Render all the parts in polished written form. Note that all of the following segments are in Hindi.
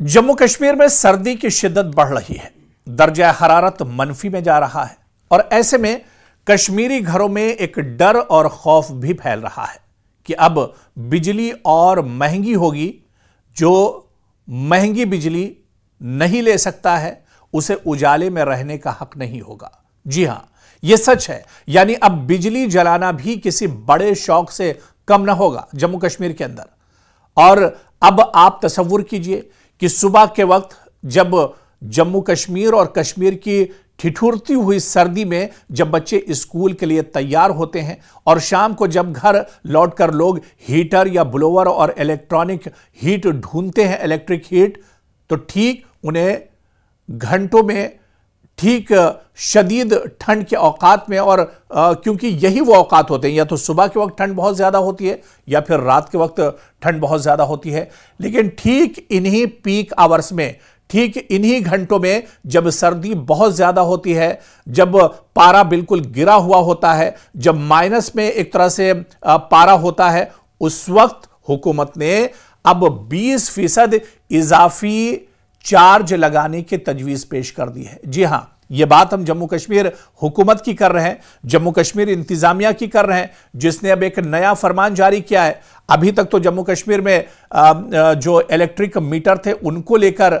जम्मू कश्मीर में सर्दी की शिद्दत बढ़ रही है। दर्जा हरारत मनफी में जा रहा है और ऐसे में कश्मीरी घरों में एक डर और खौफ भी फैल रहा है कि अब बिजली और महंगी होगी। जो महंगी बिजली नहीं ले सकता है उसे उजाले में रहने का हक नहीं होगा। जी हां, यह सच है। यानी अब बिजली जलाना भी किसी बड़े शौक से कम ना होगा जम्मू कश्मीर के अंदर। और अब आप तसव्वुर कीजिए कि सुबह के वक्त जब जम्मू कश्मीर और कश्मीर की ठिठुरती हुई सर्दी में जब बच्चे स्कूल के लिए तैयार होते हैं और शाम को जब घर लौटकर लोग हीटर या ब्लोअर और इलेक्ट्रॉनिक हीट ढूंढते हैं, इलेक्ट्रिक हीट, तो ठीक उन्हें घंटों में ठीक शदीद ठंड के औकात में, और क्योंकि यही वो औकात होते हैं, या तो सुबह के वक्त ठंड बहुत ज्यादा होती है या फिर रात के वक्त ठंड बहुत ज्यादा होती है। लेकिन ठीक इन्हीं पीक आवर्स में, ठीक इन्हीं घंटों में जब सर्दी बहुत ज्यादा होती है, जब पारा बिल्कुल गिरा हुआ होता है, जब माइनस में एक तरह से पारा होता है, उस वक्त हुकूमत ने अब 20% इजाफी चार्ज लगाने की तजवीज पेश कर दी है। जी हां, यह बात हम जम्मू कश्मीर हुकूमत की कर रहे हैं, जम्मू कश्मीर इंतजामिया की कर रहे हैं, जिसने अब एक नया फरमान जारी किया है। अभी तक तो जम्मू कश्मीर में जो इलेक्ट्रिक मीटर थे उनको लेकर,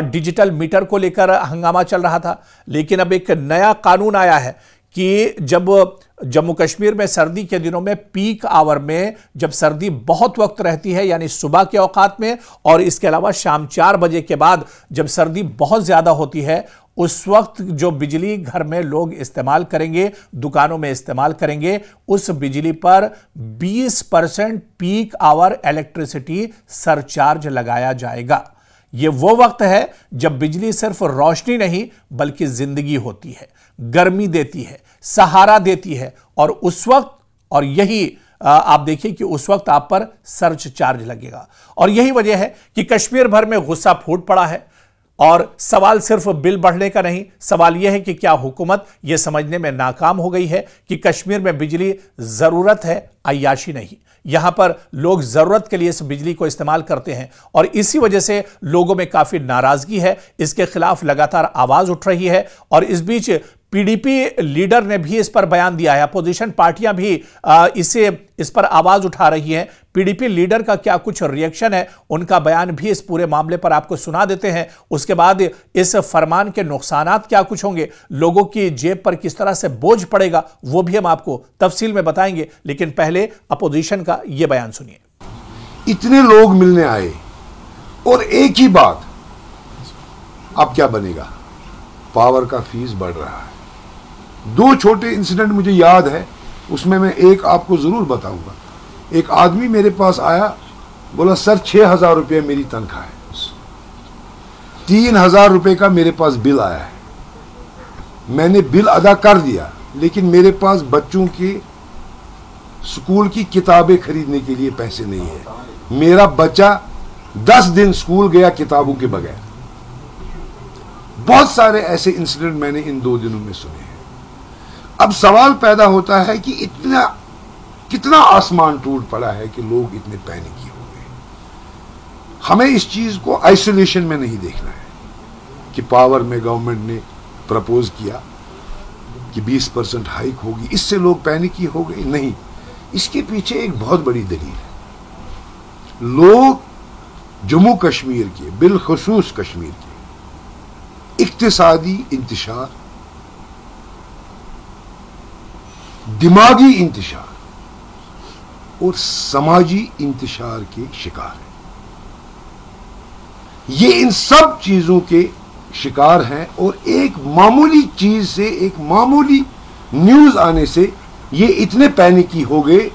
डिजिटल मीटर को लेकर हंगामा चल रहा था, लेकिन अब एक नया कानून आया है कि जब जम्मू कश्मीर में सर्दी के दिनों में पीक आवर में जब सर्दी बहुत वक्त रहती है, यानी सुबह के औकात में, और इसके अलावा शाम 4 बजे के बाद जब सर्दी बहुत ज्यादा होती है, उस वक्त जो बिजली घर में लोग इस्तेमाल करेंगे, दुकानों में इस्तेमाल करेंगे, उस बिजली पर 20% पीक आवर इलेक्ट्रिसिटी सरचार्ज लगाया जाएगा। यह वो वक्त है जब बिजली सिर्फ रोशनी नहीं बल्कि जिंदगी होती है, गर्मी देती है, सहारा देती है, और उस वक्त, और यही आप देखिए कि उस वक्त आप पर सर्च चार्ज लगेगा। और यही वजह है कि कश्मीर भर में गुस्सा फूट पड़ा है। और सवाल सिर्फ बिल बढ़ने का नहीं, सवाल यह है कि क्या हुकूमत यह समझने में नाकाम हो गई है कि कश्मीर में बिजली जरूरत है, अय्याशी नहीं। यहां पर लोग जरूरत के लिए इस बिजली को इस्तेमाल करते हैं और इसी वजह से लोगों में काफी नाराजगी है। इसके खिलाफ लगातार आवाज उठ रही है और इस बीच पीडीपी लीडर ने भी इस पर बयान दिया है। अपोजिशन पार्टियां भी इस पर आवाज उठा रही हैं। पीडीपी लीडर का क्या कुछ रिएक्शन है, उनका बयान भी इस पूरे मामले पर आपको सुना देते हैं। उसके बाद इस फरमान के नुकसानात क्या कुछ होंगे, लोगों की जेब पर किस तरह से बोझ पड़ेगा, वो भी हम आपको तफसील में बताएंगे। लेकिन पहले अपोजिशन का यह बयान सुनिए। इतने लोग मिलने आए और एक ही बात, अब क्या बनेगा, पावर का फीस बढ़ रहा है। 2 छोटे इंसिडेंट मुझे याद है, उसमें मैं एक आपको जरूर बताऊंगा। एक आदमी मेरे पास आया, बोला सर 6,000 रुपये मेरी तनख्वाह है, 3,000 रुपये का मेरे पास बिल आया है। मैंने बिल अदा कर दिया, लेकिन मेरे पास बच्चों के स्कूल की किताबें खरीदने के लिए पैसे नहीं है। मेरा बच्चा 10 दिन स्कूल गया किताबों के बगैर। बहुत सारे ऐसे इंसिडेंट मैंने इन 2 दिनों में सुने हैं। अब सवाल पैदा होता है कि कितना आसमान टूट पड़ा है कि लोग इतने पैनिकी हो गए। हमें इस चीज को आइसोलेशन में नहीं देखना है कि पावर में गवर्नमेंट ने प्रपोज किया कि 20% हाइक होगी, इससे लोग पैनिकी हो गए। नहीं, इसके पीछे एक बहुत बड़ी दलील है। लोग जम्मू कश्मीर के, बिलखुसूस कश्मीर के इक्तिसादी इंतशार, दिमागी इंतशार और समाजी इंतशार के शिकार हैं। ये इन सब चीजों के शिकार हैं और एक मामूली चीज से, एक मामूली न्यूज आने से ये इतने पैनिकी हो गए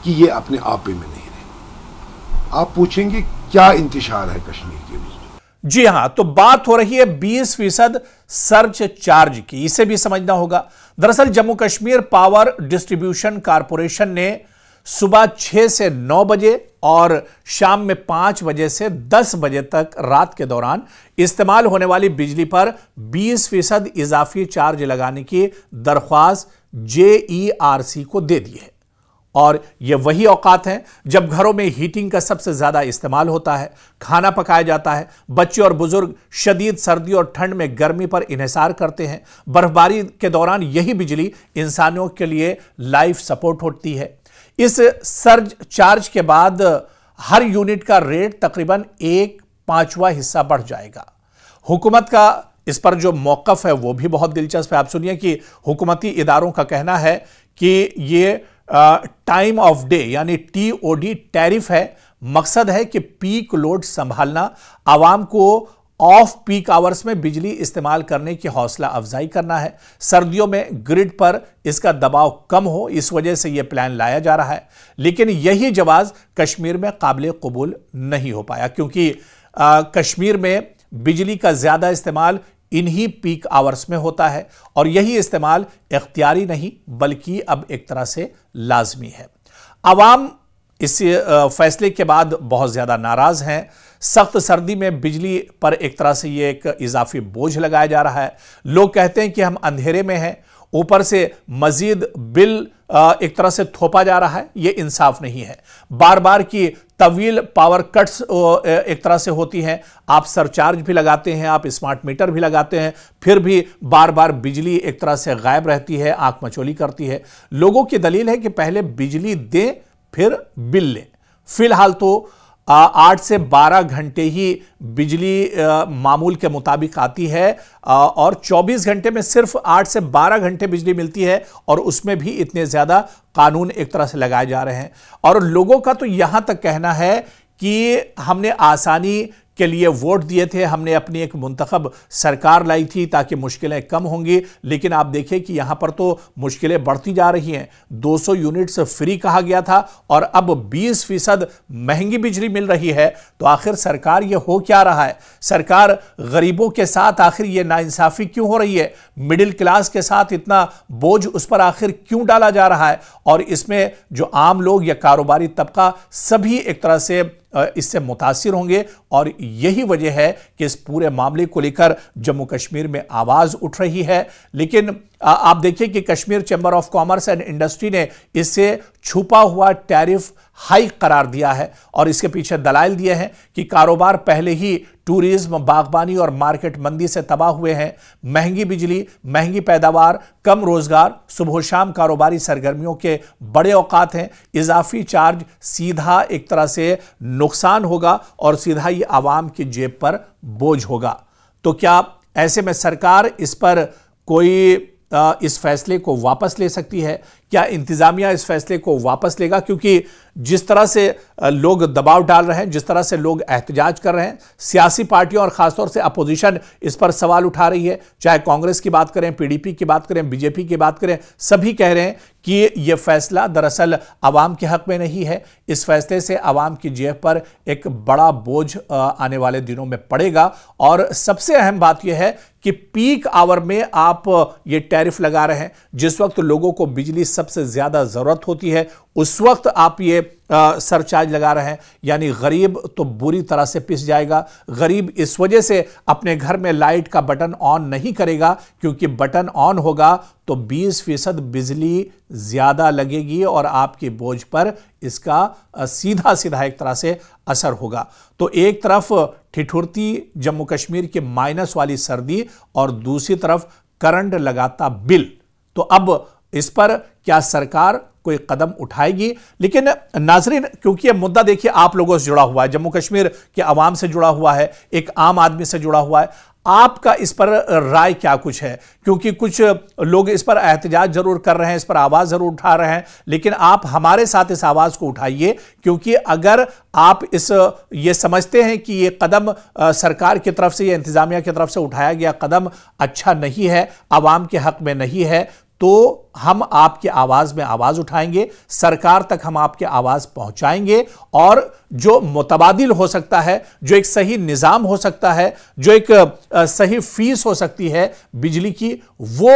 कि ये अपने आपे में नहीं रहे। आप पूछेंगे क्या इंतशार है कश्मीर के लिए? जी हां, तो बात हो रही है 20% सर्च चार्ज की। इसे भी समझना होगा। दरअसल Jammu Kashmir power distribution corporation ने सुबह 6 से 9 बजे और शाम में 5 बजे से 10 बजे तक रात के दौरान इस्तेमाल होने वाली बिजली पर 20% इजाफी चार्ज लगाने की दरख्वास्त JERC को दे दी है। और ये वही औकात हैं जब घरों में हीटिंग का सबसे ज्यादा इस्तेमाल होता है, खाना पकाया जाता है, बच्चे और बुजुर्ग शदीद सर्दी और ठंड में गर्मी पर इन्हिसार करते हैं। बर्फबारी के दौरान यही बिजली इंसानों के लिए लाइफ सपोर्ट होती है। इस सर्ज चार्ज के बाद हर यूनिट का रेट तकरीबन 1/5 हिस्सा बढ़ जाएगा। हुकूमत का इस पर जो मौकफ है वो भी बहुत दिलचस्प है। आप सुनिए कि हुकूमती इदारों का कहना है कि ये टाइम ऑफ डे यानी TOD टैरिफ है। मकसद है कि पीक लोड संभालना, आवाम को ऑफ पीक आवर्स में बिजली इस्तेमाल करने की हौसला अफजाई करना है। सर्दियों में ग्रिड पर इसका दबाव कम हो, इस वजह से यह प्लान लाया जा रहा है। लेकिन यही जवाब कश्मीर में काबिल कबूल नहीं हो पाया, क्योंकि कश्मीर में बिजली का ज्यादा इस्तेमाल इन्हीं पीक आवर्स में होता है और यही इस्तेमाल इख्तियारी नहीं बल्कि अब एक तरह से लाजमी है। आवाम इस फैसले के बाद बहुत ज्यादा नाराज हैं। सख्त सर्दी में बिजली पर एक तरह से ये एक इजाफी बोझ लगाया जा रहा है। लोग कहते हैं कि हम अंधेरे में हैं, ऊपर से मजीद बिल एक तरह से थोपा जा रहा है। यह इंसाफ नहीं है। बार बार की तवील पावर कट्स एक तरह से होती हैं। आप सरचार्ज भी लगाते हैं, आप स्मार्ट मीटर भी लगाते हैं, फिर भी बार बार बिजली एक तरह से गायब रहती है, आंख मचोली करती है। लोगों की दलील है कि पहले बिजली दें फिर बिल लें। फिलहाल तो 8 से 12 घंटे ही बिजली मामूल के मुताबिक आती है और 24 घंटे में सिर्फ 8 से 12 घंटे बिजली मिलती है और उसमें भी इतने ज्यादा कानून एक तरह से लगाए जा रहे हैं। और लोगों का तो यहां तक कहना है कि हमने आसानी के लिए वोट दिए थे, हमने अपनी एक मुंतखब सरकार लाई थी ताकि मुश्किलें कम होंगी, लेकिन आप देखिए कि यहां पर तो मुश्किलें बढ़ती जा रही हैं। 200 यूनिट्स फ्री कहा गया था और अब 20% महंगी बिजली मिल रही है। तो आखिर सरकार ये हो क्या रहा है? सरकार गरीबों के साथ आखिर ये नाइंसाफी क्यों हो रही है? मिडिल क्लास के साथ इतना बोझ उस पर आखिर क्यों डाला जा रहा है? और इसमें जो आम लोग या कारोबारी तबका सभी एक तरह से इससे मुतासिर होंगे और यही वजह है कि इस पूरे मामले को लेकर जम्मू कश्मीर में आवाज उठ रही है। लेकिन आप देखिए कि Kashmir chamber of commerce and industry ने इसे छुपा हुआ टैरिफ हाई करार दिया है और इसके पीछे दलाइल दिए हैं कि कारोबार पहले ही टूरिज्म, बागबानी और मार्केट मंदी से तबाह हुए हैं। महंगी बिजली, महंगी पैदावार, कम रोजगार, सुबह शाम कारोबारी सरगर्मियों के बड़े औकात हैं। इजाफी चार्ज सीधा एक तरह से नुकसान होगा और सीधा ही आवाम की जेब पर बोझ होगा। तो क्या ऐसे में सरकार इस पर कोई इस फैसले को वापस ले सकती है? क्या इंतजामिया इस फैसले को वापस लेगा? क्योंकि जिस तरह से लोग दबाव डाल रहे हैं, जिस तरह से लोग एहतजाज कर रहे हैं, सियासी पार्टियों और खासतौर से अपोजिशन इस पर सवाल उठा रही है। चाहे कांग्रेस की बात करें, PDP की बात करें, BJP की बात करें, सभी कह रहे हैं कि यह फैसला दरअसल आवाम के हक में नहीं है। इस फैसले से आवाम की जेब पर एक बड़ा बोझ आने वाले दिनों में पड़ेगा। और सबसे अहम बात यह है कि पीक आवर में आप ये टैरिफ लगा रहे हैं, जिस वक्त लोगों को बिजली सबसे ज्यादा जरूरत होती है उस वक्त आप ये सरचार्ज लगा रहे हैं। यानी गरीब तो बुरी तरह से पिस जाएगा। गरीब इस वजह से अपने घर में लाइट का बटन ऑन नहीं करेगा, क्योंकि बटन ऑन होगा तो 20% बिजली ज्यादा लगेगी और आपकी बोझ पर इसका सीधा सीधा एक तरह से असर होगा। तो एक तरफ ठिठुरती जम्मू कश्मीर की माइनस वाली सर्दी और दूसरी तरफ करंट लगाता बिल। तो अब इस पर क्या सरकार कोई कदम उठाएगी? लेकिन नाजरीन, क्योंकि यह मुद्दा देखिए आप लोगों से जुड़ा हुआ है, जम्मू कश्मीर के अवाम से जुड़ा हुआ है, एक आम आदमी से जुड़ा हुआ है, आपका इस पर राय क्या कुछ है? क्योंकि कुछ लोग इस पर एहतजाज जरूर कर रहे हैं, इस पर आवाज जरूर उठा रहे हैं, लेकिन आप हमारे साथ इस आवाज को उठाइए। क्योंकि अगर आप ये समझते हैं कि ये कदम सरकार की तरफ से या इंतजामिया की तरफ से उठाया गया कदम अच्छा नहीं है, आवाम के हक में नहीं है, तो हम आपकी आवाज में आवाज उठाएंगे, सरकार तक हम आपकी आवाज पहुंचाएंगे और जो मुतबादिल हो सकता है, जो एक सही निजाम हो सकता है, जो एक सही फीस हो सकती है बिजली की, वो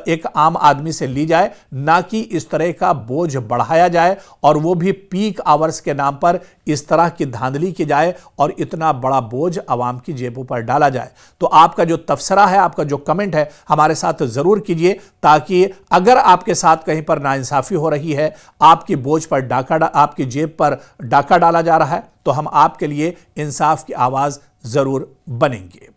एक आम आदमी से ली जाए, ना कि इस तरह का बोझ बढ़ाया जाए और वो भी पीक आवर्स के नाम पर इस तरह की धांधली की जाए और इतना बड़ा बोझ आवाम की जेबों पर डाला जाए। तो आपका जो तबसरा है, आपका जो कमेंट है, हमारे साथ जरूर कीजिए ताकि अगर आपके साथ कहीं पर नाइंसाफी हो रही है, आपकी बोझ पर आपकी जेब पर डाका डाला जा रहा है, तो हम आपके लिए इंसाफ की आवाज जरूर बनेंगे।